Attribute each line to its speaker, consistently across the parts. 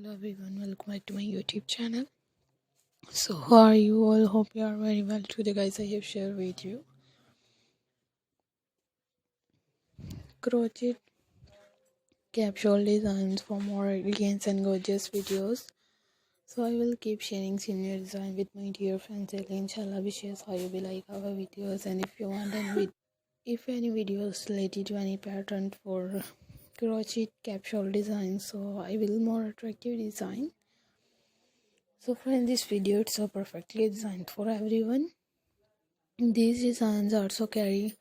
Speaker 1: Hello everyone, welcome back to my YouTube channel. So how are you all? Hope you are very well. Today guys, I have shared with you crochet capsule designs for more elegant and gorgeous videos. So I will keep sharing similar design with my dear friends. Inshallah, wishes how you will like our videos, and if you want any videos related to any pattern for crochet capsule design, so I will more attractive design. So friend, this video it's so perfectly designed for everyone. These designs also carry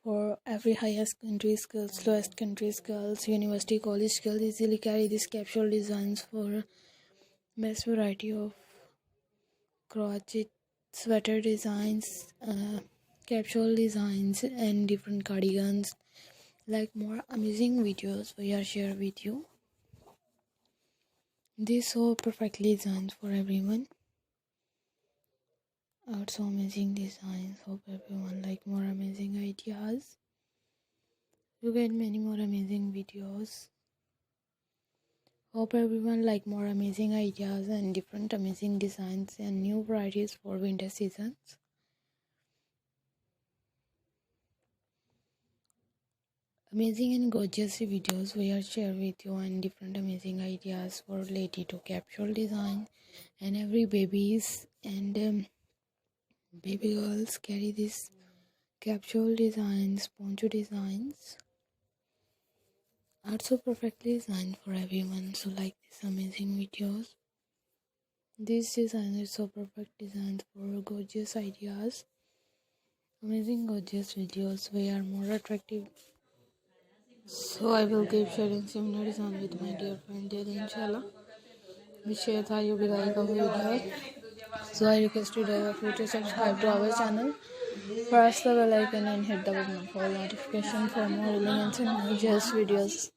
Speaker 1: for every highest country skills, lowest country skills, university, college skills. Easily carry these capsule designs for best variety of crochet sweater designs, capsule designs, and different cardigans. Like more amazing videos we are share with you. These so perfectly designed for everyone. Also amazing designs. Hope everyone like more amazing ideas. You get many more amazing videos. Hope everyone like more amazing ideas and different amazing designs and new varieties for winter seasons. Amazing and gorgeous videos we are share with you, and different amazing ideas for related to capsule design, and every babies and baby girls carry these capsule designs, poncho designs. Are so perfectly designed for everyone. So like these amazing videos. These designs are so perfect designs for gorgeous ideas. Amazing gorgeous videos we are more attractive. So I will keep sharing similar design with my dear friend Daily, inshallah. We share how you will like our video. So I request you to subscribe to our channel. Press the bell icon and hit the button for notification for more elegant and gorgeous videos.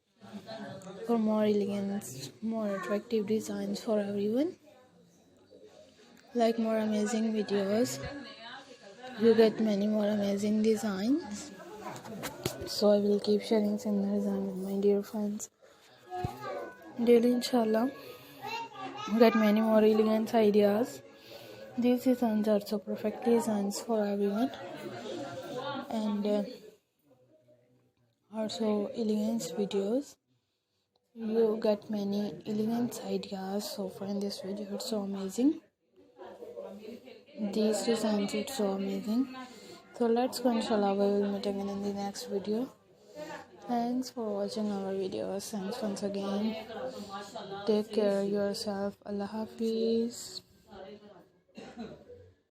Speaker 1: For more elegant, more attractive designs for everyone. Like more amazing videos, you get many more amazing designs. So I will keep sharing similar design with my dear friends daily, inshallah. You get many more elegant ideas. These designs are so perfectly designed for everyone, and also elegant videos. You get many elegant ideas. So friend, this video it's so amazing. These designs it's so amazing. So let's go, inshallah. We will meet again in the next video. Thanks for watching our videos. Thanks once again. Take care of yourself. Allah Hafiz.